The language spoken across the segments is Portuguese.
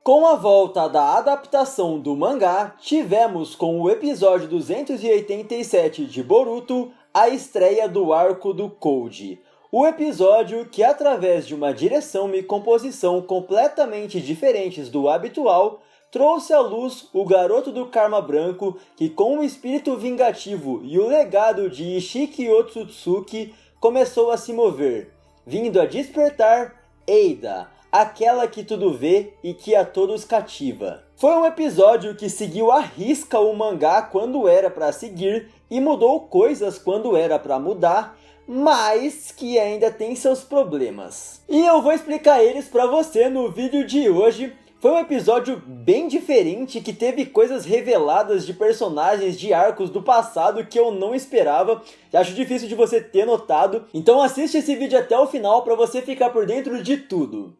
Com a volta da adaptação do mangá, tivemos com o episódio 287 de Boruto a estreia do arco do Code. O episódio que, através de uma direção e composição completamente diferentes do habitual, trouxe à luz o garoto do Karma Branco que, com o espírito vingativo e o legado de Ishiki Otsutsuki, começou a se mover, vindo a despertar Eida, aquela que tudo vê e que a todos cativa. Foi um episódio que seguiu à risca o mangá quando era para seguir e mudou coisas quando era para mudar, mas que ainda tem seus problemas. E eu vou explicar eles para você no vídeo de hoje. Foi um episódio bem diferente que teve coisas reveladas de personagens de arcos do passado que eu não esperava. Acho difícil de você ter notado. Então assiste esse vídeo até o final para você ficar por dentro de tudo.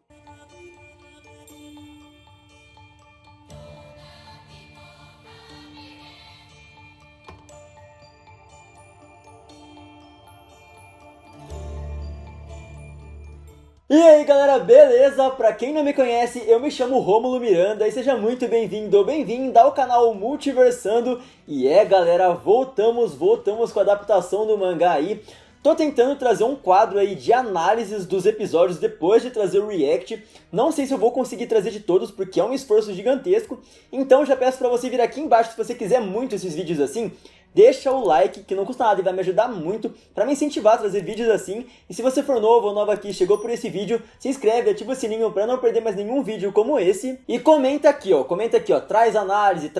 E aí galera, beleza? Pra quem não me conhece, eu me chamo Rômulo Miranda e seja muito bem-vindo ou bem-vinda ao canal Multiversando. E galera, voltamos com a adaptação do mangá aí. Tô tentando trazer um quadro aí de análises dos episódios depois de trazer o react. Não sei se eu vou conseguir trazer de todos porque é um esforço gigantesco. Então já peço pra você vir aqui embaixo se você quiser muito esses vídeos assim. Deixa o like, que não custa nada e vai me ajudar muito para me incentivar a trazer vídeos assim. E se você for novo ou nova aqui, chegou por esse vídeo, se inscreve, ativa o sininho para não perder mais nenhum vídeo como esse. E comenta aqui, ó, traz análise.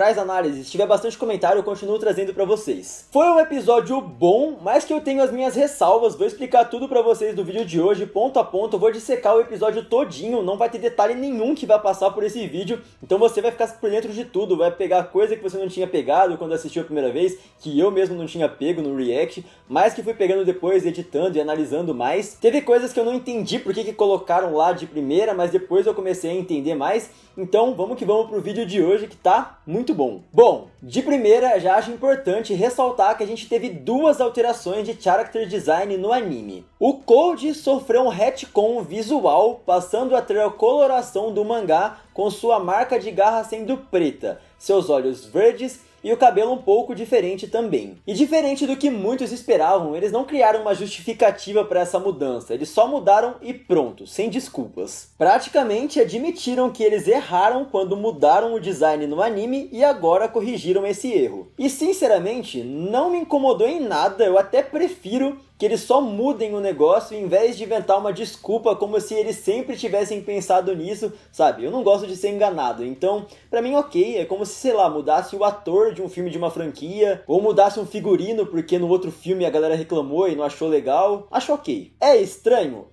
Se tiver bastante comentário, eu continuo trazendo para vocês. Foi um episódio bom, mas que eu tenho as minhas ressalvas. Vou explicar tudo para vocês no vídeo de hoje, ponto a ponto. Eu vou dissecar o episódio todinho, não vai ter detalhe nenhum que vai passar por esse vídeo. Então você vai ficar por dentro de tudo, vai pegar coisa que você não tinha pegado quando assistiu a primeira vez, que eu mesmo não tinha pego no react, mas que fui pegando depois, editando e analisando mais. Teve coisas que eu não entendi porque que colocaram lá de primeira, mas depois eu comecei a entender mais. Então vamos que vamos pro vídeo de hoje que tá muito bom. Bom, de primeira já acho importante ressaltar que a gente teve duas alterações de character design no anime. O Code sofreu um retcon visual, passando a ter a coloração do mangá com sua marca de garra sendo preta, seus olhos verdes e o cabelo um pouco diferente também. E diferente do que muitos esperavam, eles não criaram uma justificativa para essa mudança, eles só mudaram e pronto, sem desculpas. Praticamente admitiram que eles erraram quando mudaram o design no anime e agora corrigiram esse erro. E sinceramente, não me incomodou em nada, eu até prefiro que eles só mudem o negócio em vez de inventar uma desculpa como se eles sempre tivessem pensado nisso, sabe? Eu não gosto de ser enganado, então pra mim ok, é como se, sei lá, mudasse o ator de um filme de uma franquia, ou mudasse um figurino porque no outro filme a galera reclamou e não achou legal. Acho ok. É estranho,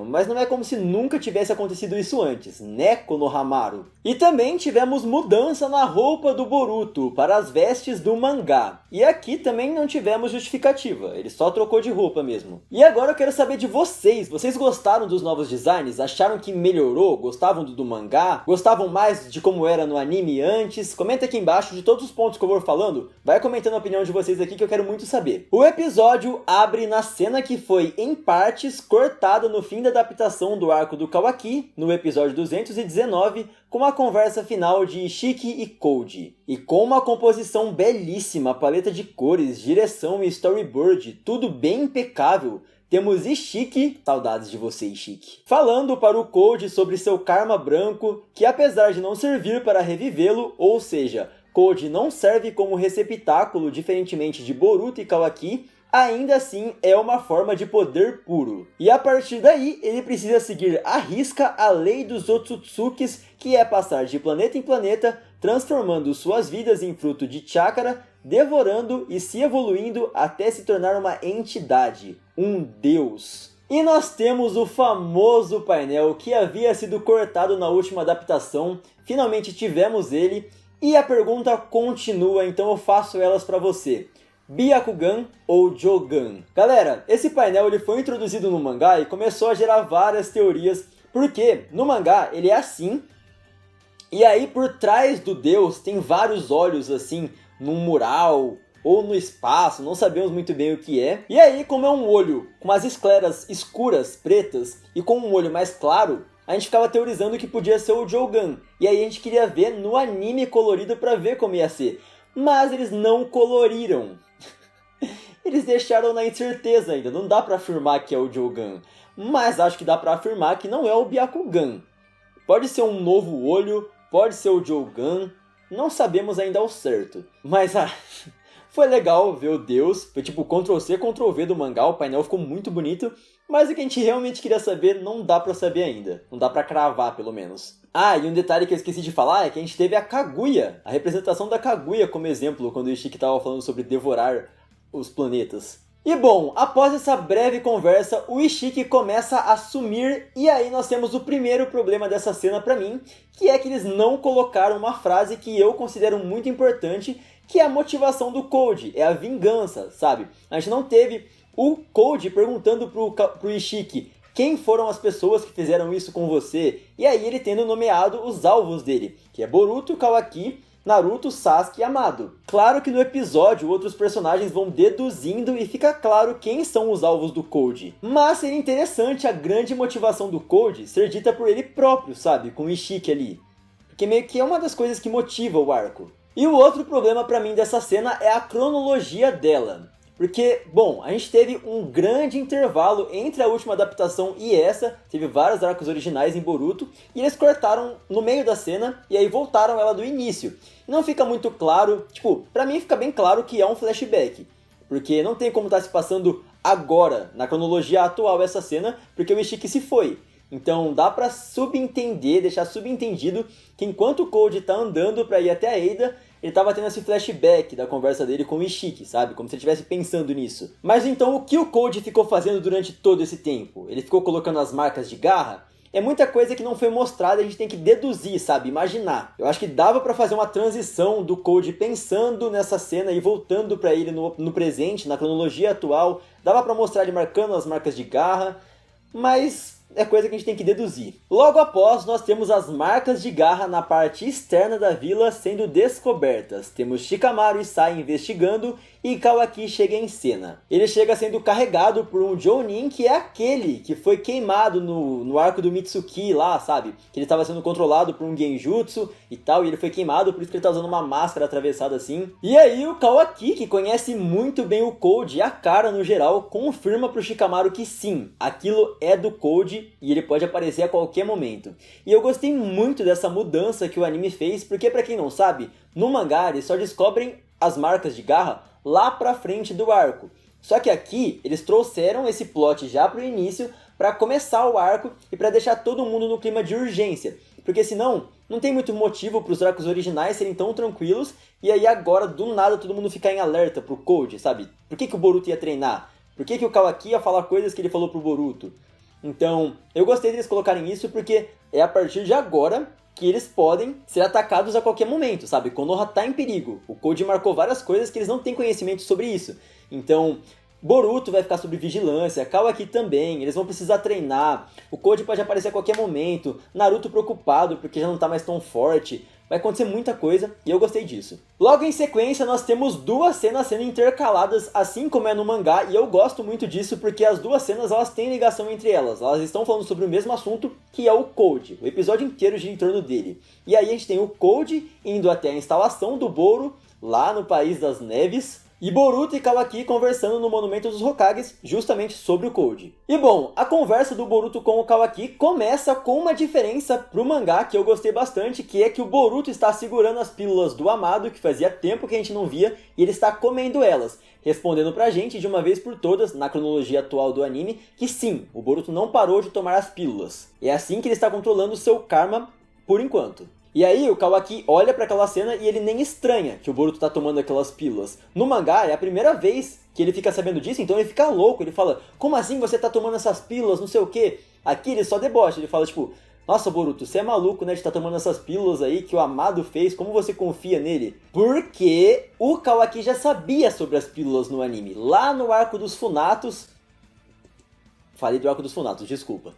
mas não é como se nunca tivesse acontecido isso antes, né, Konohamaru? E também tivemos mudança na roupa do Boruto para as vestes do mangá. E aqui também não tivemos justificativa, ele só trocou de roupa mesmo. E agora eu quero saber de vocês. Vocês gostaram dos novos designs? Acharam que melhorou? Gostavam do mangá? Gostavam mais de como era no anime antes? Comenta aqui embaixo de todos os pontos que eu vou falando. Vai comentando a opinião de vocês aqui que eu quero muito saber. O episódio abre na cena que foi, em partes, cortada no fim da adaptação do arco do Kawaki, no episódio 219, com a conversa final de Ishiki e Code. E com uma composição belíssima, paleta de cores, direção e storyboard, tudo bem impecável, temos Ishiki, saudades de você Ishiki, falando para o Code sobre seu karma branco, que apesar de não servir para revivê-lo, ou seja, Code não serve como receptáculo diferentemente de Boruto e Kawaki, ainda assim é uma forma de poder puro. E a partir daí, ele precisa seguir à risca a lei dos Otsutsukis, que é passar de planeta em planeta, transformando suas vidas em fruto de chakra, devorando e se evoluindo até se tornar uma entidade, um deus. E nós temos o famoso painel que havia sido cortado na última adaptação, finalmente tivemos ele, e a pergunta continua, então eu faço elas para você. Byakugan ou Jogan? Galera, esse painel ele foi introduzido no mangá e começou a gerar várias teorias, porque no mangá ele é assim, e aí por trás do deus tem vários olhos assim, num mural ou no espaço, não sabemos muito bem o que é. E aí, como é um olho com as escleras escuras, pretas, e com um olho mais claro, a gente ficava teorizando que podia ser o Jogan. E aí a gente queria ver no anime colorido pra ver como ia ser. Mas eles não coloriram. Eles deixaram na incerteza ainda, não dá pra afirmar que é o Jogan. Mas acho que dá pra afirmar que não é o Byakugan. Pode ser um novo olho, pode ser o Jogan, não sabemos ainda ao certo. Mas foi legal ver o Deus, foi tipo Ctrl+C, Ctrl+V do mangá, o painel ficou muito bonito. Mas o que a gente realmente queria saber não dá pra saber ainda, não dá pra cravar pelo menos. E um detalhe que eu esqueci de falar é que a gente teve a Kaguya, a representação da Kaguya como exemplo, quando o Ishiki estava falando sobre devorar os planetas. E bom, após essa breve conversa, o Ishiki começa a sumir, e aí nós temos o primeiro problema dessa cena pra mim, que é que eles não colocaram uma frase que eu considero muito importante, que é a motivação do Code, é a vingança, sabe? A gente não teve o Code perguntando pro Ishiki quem foram as pessoas que fizeram isso com você, e aí ele tendo nomeado os alvos dele, que é Boruto, Kawaki, Naruto, Sasuke e Amado. Claro que no episódio outros personagens vão deduzindo e fica claro quem são os alvos do Code. Mas seria interessante a grande motivação do Code ser dita por ele próprio, sabe? Com o Ishiki ali. Porque meio que é uma das coisas que motiva o arco. E o outro problema pra mim dessa cena é a cronologia dela. Porque, bom, a gente teve um grande intervalo entre a última adaptação e essa, teve vários arcos originais em Boruto, e eles cortaram no meio da cena, e aí voltaram ela do início. E não fica muito claro, tipo, pra mim fica bem claro que é um flashback, porque não tem como estar se passando agora, na cronologia atual essa cena, porque o Ishiki se foi. Então dá pra subentender, deixar subentendido que enquanto o Code tá andando pra ir até a Eida, ele tava tendo esse flashback da conversa dele com o Ishiki, sabe? Como se ele estivesse pensando nisso. Mas então o que o Code ficou fazendo durante todo esse tempo? Ele ficou colocando as marcas de garra? É muita coisa que não foi mostrada, a gente tem que deduzir, sabe? Imaginar. Eu acho que dava pra fazer uma transição do Code pensando nessa cena e voltando pra ele no presente, na cronologia atual. Dava pra mostrar ele marcando as marcas de garra, mas é coisa que a gente tem que deduzir. Logo após, nós temos as marcas de garra na parte externa da vila sendo descobertas. Temos Shikamaru e Sai investigando e Kawaki chega em cena. Ele chega sendo carregado por um Jounin, que é aquele que foi queimado no arco do Mitsuki lá, sabe? Que ele estava sendo controlado por um Genjutsu e tal, e ele foi queimado, por isso que ele tá usando uma máscara atravessada assim. E aí o Kawaki, que conhece muito bem o Code e a cara no geral, confirma pro Shikamaru que sim, aquilo é do Code e ele pode aparecer a qualquer momento. E eu gostei muito dessa mudança que o anime fez, porque pra quem não sabe, no mangá eles só descobrem as marcas de garra lá pra frente do arco. Só que aqui eles trouxeram esse plot já pro início pra começar o arco e pra deixar todo mundo no clima de urgência. Porque senão não tem muito motivo pros arcos originais serem tão tranquilos e aí agora do nada todo mundo ficar em alerta pro Code, sabe? Por que o Boruto ia treinar? Por que o Kawaki ia falar coisas que ele falou pro Boruto? Então, eu gostei deles colocarem isso porque é a partir de agora que eles podem ser atacados a qualquer momento, sabe? Konoha tá em perigo. O Code marcou várias coisas que eles não têm conhecimento sobre isso. Então, Boruto vai ficar sob vigilância, Kawaki também, eles vão precisar treinar. O Code pode aparecer a qualquer momento. Naruto preocupado porque já não tá mais tão forte. Vai acontecer muita coisa e eu gostei disso. Logo em sequência nós temos duas cenas sendo intercaladas, assim como é no mangá, e eu gosto muito disso porque as duas cenas elas têm ligação entre elas. Elas estão falando sobre o mesmo assunto, que é o Code. O episódio inteiro gira em torno dele. E aí a gente tem o Code indo até a instalação do Boro, lá no País das Neves, e Boruto e Kawaki conversando no Monumento dos Hokages, justamente sobre o Code. E bom, a conversa do Boruto com o Kawaki começa com uma diferença pro mangá que eu gostei bastante, que é que o Boruto está segurando as pílulas do Amado, que fazia tempo que a gente não via, e ele está comendo elas, respondendo pra gente de uma vez por todas, na cronologia atual do anime, que sim, o Boruto não parou de tomar as pílulas. É assim que ele está controlando o seu karma por enquanto. E aí o Kawaki olha pra aquela cena e ele nem estranha que o Boruto tá tomando aquelas pílulas. No mangá é a primeira vez que ele fica sabendo disso, então ele fica louco. Ele fala, como assim você tá tomando essas pílulas, não sei o que. Aqui ele só debocha, ele fala tipo, nossa Boruto, você é maluco, né, de tá tomando essas pílulas aí que o Amado fez, como você confia nele? Porque o Kawaki já sabia sobre as pílulas no anime. Lá no arco dos Funatos... Falei do arco dos Funatos, desculpa.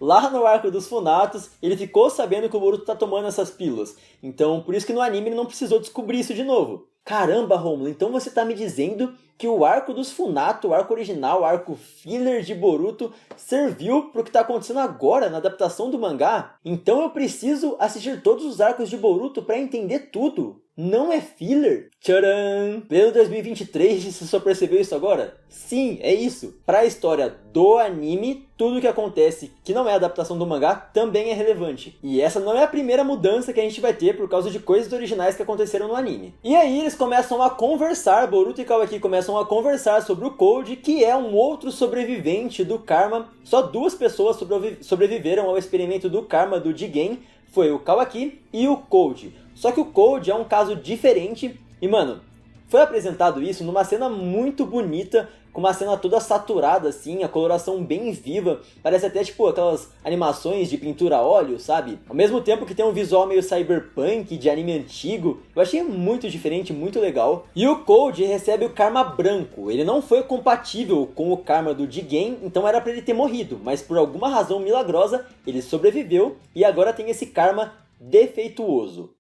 Lá no arco dos Funatos, ele ficou sabendo que o Boruto tá tomando essas pílulas. Então, por isso que no anime ele não precisou descobrir isso de novo. Caramba, Romulo, então você tá me dizendo que o arco dos Funato, o arco original, o arco filler de Boruto, serviu pro que tá acontecendo agora na adaptação do mangá? Então eu preciso assistir todos os arcos de Boruto para entender tudo? Não é filler? Tcharam! Pleno 2023, você só percebeu isso agora? Sim, é isso. Para a história do anime, tudo que acontece que não é adaptação do mangá também é relevante. E essa não é a primeira mudança que a gente vai ter por causa de coisas originais que aconteceram no anime. E aí eles começam a conversar, Boruto e Kawaki começam a conversar sobre o Code, que é um outro sobrevivente do Karma. Só 2 pessoas sobreviveram ao experimento do Karma do Jigen, foi o Kawaki e o Code. Só que o Code é um caso diferente e, mano, foi apresentado isso numa cena muito bonita, com uma cena toda saturada assim, a coloração bem viva, parece até tipo aquelas animações de pintura a óleo, sabe? Ao mesmo tempo que tem um visual meio cyberpunk, de anime antigo, eu achei muito diferente, muito legal. E o Code recebe o Karma branco, ele não foi compatível com o Karma do Jigen, então era pra ele ter morrido, mas por alguma razão milagrosa, ele sobreviveu e agora tem esse Karma defeituoso.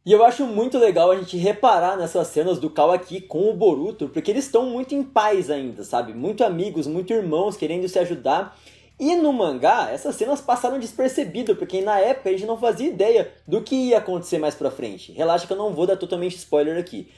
E eu acho muito legal a gente reparar nessas cenas do Kawaki com o Boruto, porque eles estão muito em paz ainda, sabe? Muito amigos, muito irmãos, querendo se ajudar. E no mangá, essas cenas passaram despercebidas, porque na época a gente não fazia ideia do que ia acontecer mais pra frente. Relaxa que eu não vou dar totalmente spoiler aqui.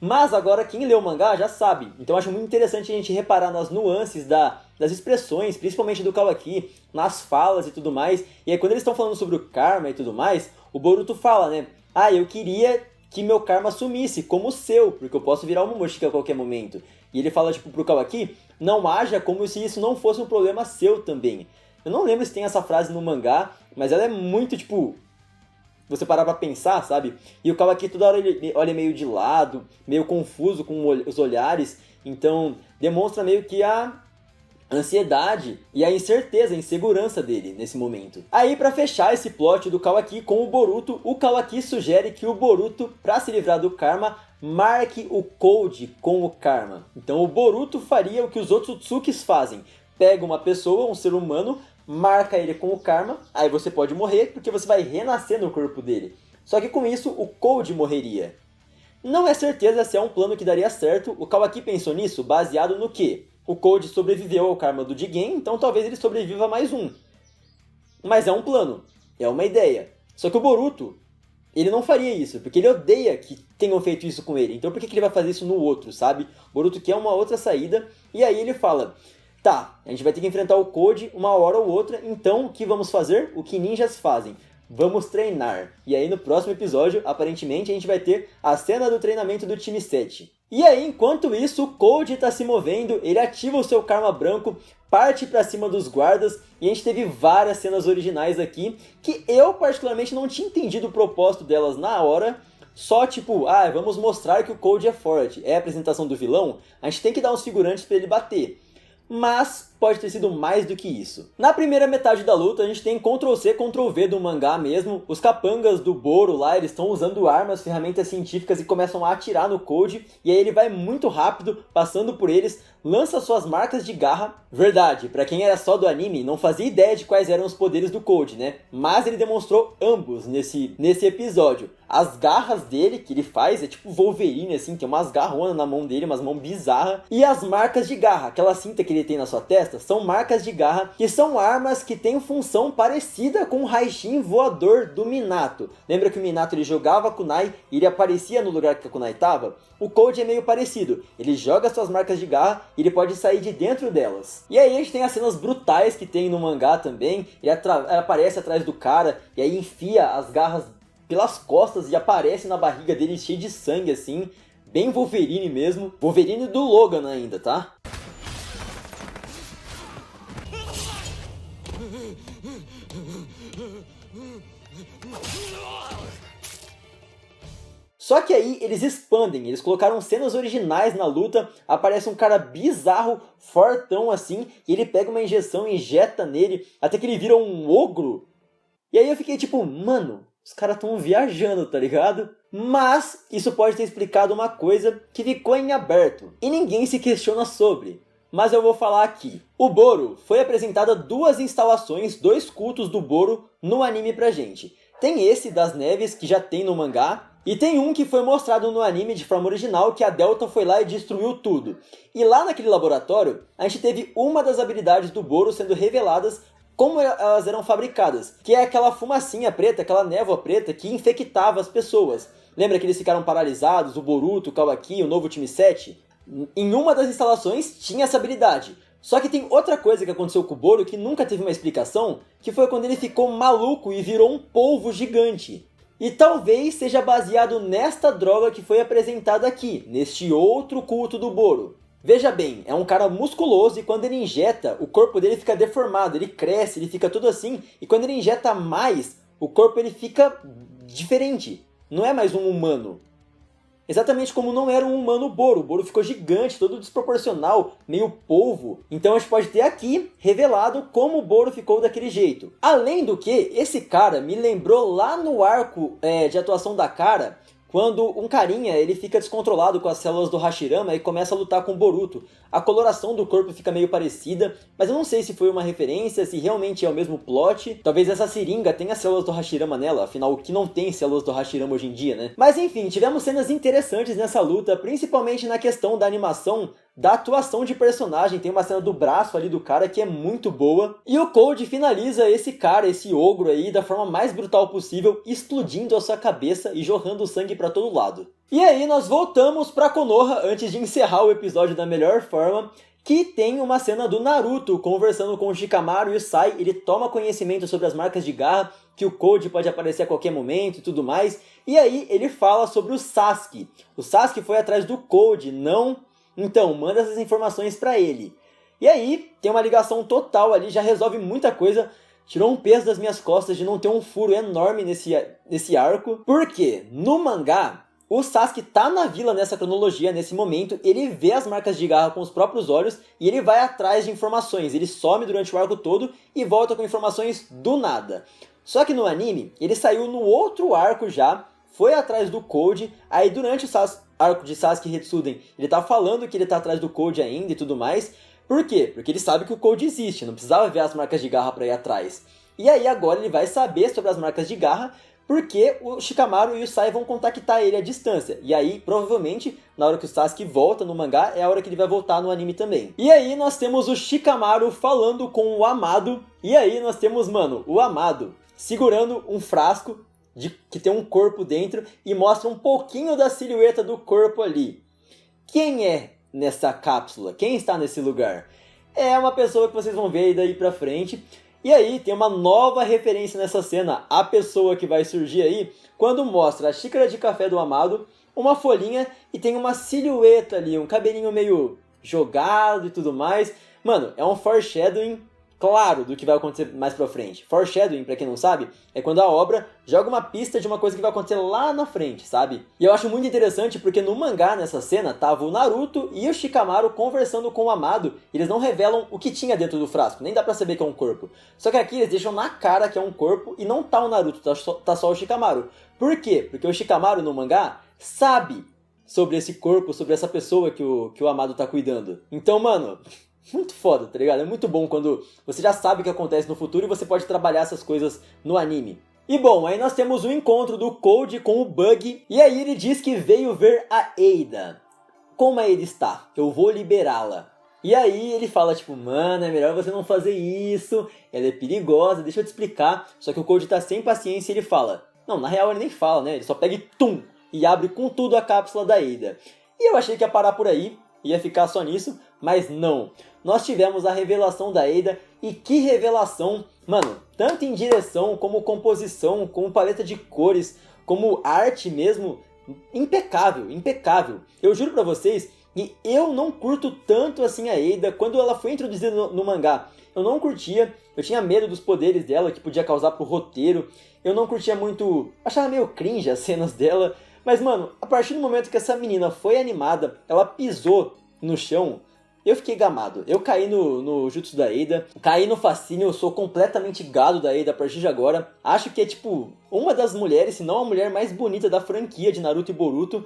Mas agora quem lê o mangá já sabe, então eu acho muito interessante a gente reparar nas nuances das expressões, principalmente do Kawaki, nas falas e tudo mais. E aí quando eles estão falando sobre o Karma e tudo mais, o Boruto fala, né? Ah, eu queria que meu Karma sumisse, como o seu, porque eu posso virar uma Momoshiki a qualquer momento. E ele fala tipo pro Kawaki, não haja como se isso não fosse um problema seu também. Eu não lembro se tem essa frase no mangá, mas ela é muito tipo... você parar pra pensar, sabe? E o Kawaki toda hora ele olha meio de lado, meio confuso com os olhares, então demonstra meio que a ansiedade e a incerteza, a insegurança dele nesse momento. Aí pra fechar esse plot do Kawaki com o Boruto, o Kawaki sugere que o Boruto, pra se livrar do Karma, marque o Code com o Karma. Então o Boruto faria o que os Otsutsuki fazem, pega uma pessoa, um ser humano, marca ele com o Karma, aí você pode morrer porque você vai renascer no corpo dele. Só que com isso o Code morreria. Não é certeza se é um plano que daria certo, o Kawaki pensou nisso baseado no que? O Code sobreviveu ao Karma do Jigen, então talvez ele sobreviva mais um. Mas é um plano, é uma ideia. Só que o Boruto, ele não faria isso, porque ele odeia que tenham feito isso com ele. Então por que ele vai fazer isso no outro, sabe? O Boruto quer uma outra saída, e aí ele fala... tá, a gente vai ter que enfrentar o Code uma hora ou outra, então o que vamos fazer? O que ninjas fazem. Vamos treinar. E aí no próximo episódio, aparentemente, a gente vai ter a cena do treinamento do time 7. E aí, enquanto isso, o Code está se movendo, ele ativa o seu Karma branco, parte para cima dos guardas, e a gente teve várias cenas originais aqui, que eu particularmente não tinha entendido o propósito delas na hora, só tipo, vamos mostrar que o Code é forte, é a apresentação do vilão, a gente tem que dar uns figurantes para ele bater. Mas pode ter sido mais do que isso. Na primeira metade da luta, a gente tem Ctrl+C, Ctrl+V do mangá mesmo. Os capangas do Boro lá, eles estão usando armas, ferramentas científicas e começam a atirar no Code. E aí ele vai muito rápido, passando por eles, lança suas marcas de garra. Verdade, pra quem era só do anime, não fazia ideia de quais eram os poderes do Code, né? Mas ele demonstrou ambos nesse episódio. As garras dele, que ele faz, é tipo Wolverine, assim, tem umas garronas na mão dele, umas mãos bizarras. E as marcas de garra, aquela cinta que ele tem na sua testa, são marcas de garra, que são armas que têm função parecida com o Raijin voador do Minato. Lembra que o Minato ele jogava a kunai e ele aparecia no lugar que a kunai estava? O Code é meio parecido, ele joga suas marcas de garra e ele pode sair de dentro delas. E aí a gente tem as cenas brutais que tem no mangá também, ele aparece atrás do cara e aí enfia as garras pelas costas e aparece na barriga dele cheio de sangue assim, bem Wolverine mesmo. Wolverine do Logan ainda, tá? Só que aí eles expandem, eles colocaram cenas originais na luta, aparece um cara bizarro, fortão assim, e ele pega uma injeção e injeta nele, até que ele vira um ogro. E aí eu fiquei tipo, mano, os caras estão viajando, tá ligado? Mas isso pode ter explicado uma coisa que ficou em aberto, e ninguém se questiona sobre. Mas eu vou falar aqui. O Boro foi apresentada 2 instalações, 2 cultos do Boro no anime pra gente. Tem esse das neves, que já tem no mangá, E tem um que foi mostrado no anime de forma original, que a Delta foi lá e destruiu tudo. E lá naquele laboratório, a gente teve uma das habilidades do Boru sendo reveladas como elas eram fabricadas, que é aquela fumacinha preta, aquela névoa preta que infectava as pessoas. Lembra que eles ficaram paralisados, o Boruto, o Kawaki, o novo time 7? Em uma das instalações tinha essa habilidade. Só que tem outra coisa que aconteceu com o Boru que nunca teve uma explicação, que foi quando ele ficou maluco e virou um polvo gigante. E talvez seja baseado nesta droga que foi apresentada aqui, neste outro culto do Boru. Veja bem, é um cara musculoso e quando ele injeta, o corpo dele fica deformado, ele cresce, ele fica tudo assim. E quando ele injeta mais, o corpo ele fica diferente, não é mais um humano. Exatamente como não era um humano o Boru ficou gigante, todo desproporcional, meio polvo. Então a gente pode ter aqui revelado como o Boru ficou daquele jeito. Além do que, esse cara me lembrou lá no arco de atuação da Cara, quando um carinha ele fica descontrolado com as células do Hashirama e começa a lutar com o Boruto. A coloração do corpo fica meio parecida, mas eu não sei se foi uma referência, se realmente é o mesmo plot. Talvez essa seringa tenha células do Hashirama nela, afinal o que não tem células do Hashirama hoje em dia, né? Mas enfim, tivemos cenas interessantes nessa luta, principalmente na questão da animação, da atuação de personagem. Tem uma cena do braço ali do cara que é muito boa. E o Code finaliza esse cara, esse ogro aí, da forma mais brutal possível, explodindo a sua cabeça e jorrando sangue pra todo lado. E aí nós voltamos pra Konoha antes de encerrar o episódio da melhor forma, que tem uma cena do Naruto conversando com o Shikamaru e o Sai. Ele toma conhecimento sobre as marcas de garra, que o Code pode aparecer a qualquer momento e tudo mais. E aí ele fala sobre o Sasuke. O Sasuke foi atrás do Code, não... Então, manda essas informações pra ele. E aí, tem uma ligação total ali, já resolve muita coisa. Tirou um peso das minhas costas de não ter um furo enorme nesse arco. Porque, no mangá, o Sasuke tá na vila nessa cronologia, nesse momento. Ele vê as marcas de garra com os próprios olhos e ele vai atrás de informações. Ele some durante o arco todo e volta com informações do nada. Só que no anime, ele saiu no outro arco já, foi atrás do Code, aí durante o arco de Sasuke Hetsuden, ele tá falando que ele tá atrás do Code ainda e tudo mais. Por quê? Porque ele sabe que o Code existe, não precisava ver as marcas de garra pra ir atrás. E aí agora ele vai saber sobre as marcas de garra, porque o Shikamaru e o Sai vão contactar ele à distância. E aí, provavelmente, na hora que o Sasuke volta no mangá, é a hora que ele vai voltar no anime também. E aí nós temos o Shikamaru falando com o Amado. E aí nós temos, mano, o Amado segurando um frasco que tem um corpo dentro e mostra um pouquinho da silhueta do corpo ali. Quem é nessa cápsula? Quem está nesse lugar? É uma pessoa que vocês vão ver aí daí pra frente. E aí tem uma nova referência nessa cena, a pessoa que vai surgir aí, quando mostra a xícara de café do Amado, uma folhinha e tem uma silhueta ali, um cabelinho meio jogado e tudo mais. Mano, é um foreshadowing claro do que vai acontecer mais pra frente. Foreshadowing, pra quem não sabe, é quando a obra joga uma pista de uma coisa que vai acontecer lá na frente, sabe? E eu acho muito interessante porque no mangá, nessa cena, tava o Naruto e o Shikamaru conversando com o Amado. Eles não revelam o que tinha dentro do frasco, nem dá pra saber que é um corpo. Só que aqui eles deixam na cara que é um corpo e não tá o Naruto, tá só o Shikamaru. Por quê? Porque o Shikamaru no mangá sabe sobre esse corpo, sobre essa pessoa que o Amado tá cuidando. Então, mano... muito foda, tá ligado? É muito bom quando você já sabe o que acontece no futuro e você pode trabalhar essas coisas no anime. E bom, aí nós temos o encontro do Code com o Bug. E aí ele diz que veio ver a Eida. Como a Eida está? Eu vou liberá-la. E aí ele fala tipo, mano, é melhor você não fazer isso. Ela é perigosa, deixa eu te explicar. Só que o Code tá sem paciência e ele fala. Não, na real ele nem fala, né? Ele só pega e tum! E abre com tudo a cápsula da Eida. E eu achei que ia parar por aí. Ia ficar só nisso, mas não. Nós tivemos a revelação da Eida, e que revelação, mano, tanto em direção, como composição, como paleta de cores, como arte mesmo, impecável, impecável. Eu juro pra vocês que eu não curto tanto assim a Eida quando ela foi introduzida no mangá. Eu não curtia, eu tinha medo dos poderes dela, que podia causar pro roteiro, eu não curtia muito, achava meio cringe as cenas dela, mas mano, a partir do momento que essa menina foi animada, ela pisou no chão, eu fiquei gamado. Eu caí no jutsu da Eida, caí no fascínio, eu sou completamente gado da Eida a partir de agora. Acho que é tipo uma das mulheres, se não a mulher mais bonita da franquia de Naruto e Boruto.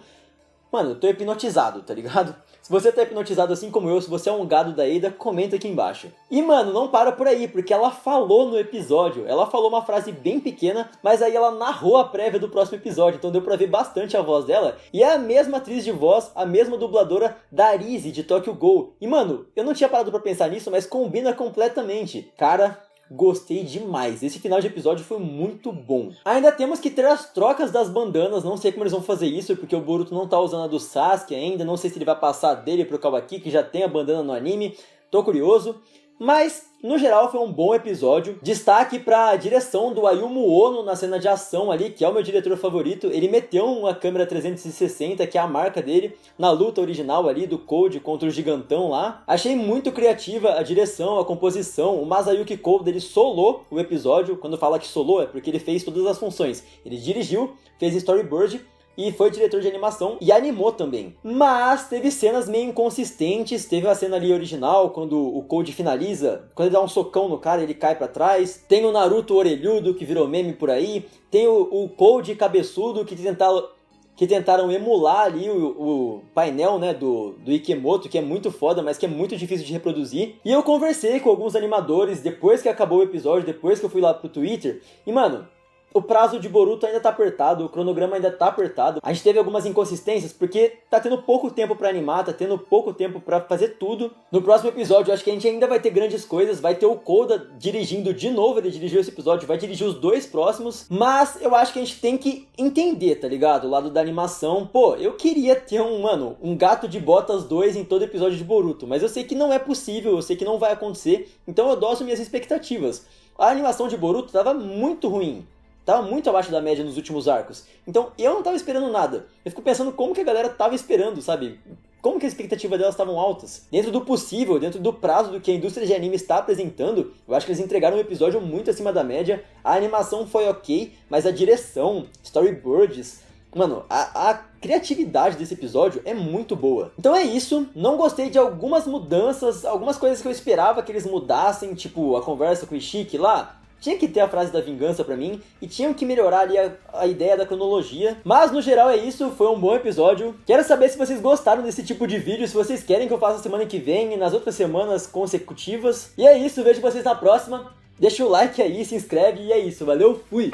Mano, eu tô hipnotizado, tá ligado? Se você tá hipnotizado assim como eu, se você é um gado da Ada, comenta aqui embaixo. E mano, não para por aí, porque ela falou no episódio, ela falou uma frase bem pequena, mas aí ela narrou a prévia do próximo episódio, então deu pra ver bastante a voz dela. E é a mesma atriz de voz, a mesma dubladora da Arise de Tokyo Ghoul. E mano, eu não tinha parado pra pensar nisso, mas combina completamente. Cara, gostei demais, esse final de episódio foi muito bom. Ainda temos que ter as trocas das bandanas, não sei como eles vão fazer isso, porque o Boruto não tá usando a do Sasuke ainda, não sei se ele vai passar dele pro Kawaki, que já tem a bandana no anime, tô curioso. Mas, no geral, foi um bom episódio. Destaque para a direção do Ayumu Ono na cena de ação ali, que é o meu diretor favorito. Ele meteu uma câmera 360, que é a marca dele, na luta original ali do Code contra o gigantão lá. Achei muito criativa a direção, a composição. O Masayuki Koda, ele solou o episódio. Quando fala que solou, é porque ele fez todas as funções. Ele dirigiu, fez storyboard e foi diretor de animação e animou também. Mas teve cenas meio inconsistentes, teve a cena ali original, quando o Code finaliza, quando ele dá um socão no cara, ele cai pra trás. Tem o Naruto orelhudo, que virou meme por aí. Tem o Code cabeçudo, que tentaram emular ali o painel, né, do Ikemoto, que é muito foda, mas que é muito difícil de reproduzir. E eu conversei com alguns animadores depois que acabou o episódio, depois que eu fui lá pro Twitter, e mano, o prazo de Boruto ainda tá apertado, o cronograma ainda tá apertado. A gente teve algumas inconsistências porque tá tendo pouco tempo pra animar, tá tendo pouco tempo pra fazer tudo. No próximo episódio eu acho que a gente ainda vai ter grandes coisas, vai ter o Koda dirigindo de novo, ele dirigiu esse episódio, vai dirigir os dois próximos. Mas eu acho que a gente tem que entender, tá ligado? O lado da animação. Pô, eu queria ter um Gato de Botas 2 em todo episódio de Boruto, mas eu sei que não é possível, eu sei que não vai acontecer, então eu adoço minhas expectativas. A animação de Boruto tava muito ruim. Tava muito abaixo da média nos últimos arcos. Então eu não tava esperando nada. Eu fico pensando como que a galera tava esperando, sabe? Como que a expectativa delas estavam altas. Dentro do possível, dentro do prazo do que a indústria de anime está apresentando, eu acho que eles entregaram um episódio muito acima da média. A animação foi ok, mas a direção, storyboards... Mano, a criatividade desse episódio é muito boa. Então é isso, não gostei de algumas mudanças, algumas coisas que eu esperava que eles mudassem, tipo a conversa com o Ishiki lá. Tinha que ter a frase da vingança pra mim, e tinham que melhorar ali a ideia da cronologia. Mas no geral é isso, foi um bom episódio. Quero saber se vocês gostaram desse tipo de vídeo, se vocês querem que eu faça semana que vem e nas outras semanas consecutivas. E é isso, vejo vocês na próxima. Deixa o like aí, se inscreve e é isso, valeu, fui!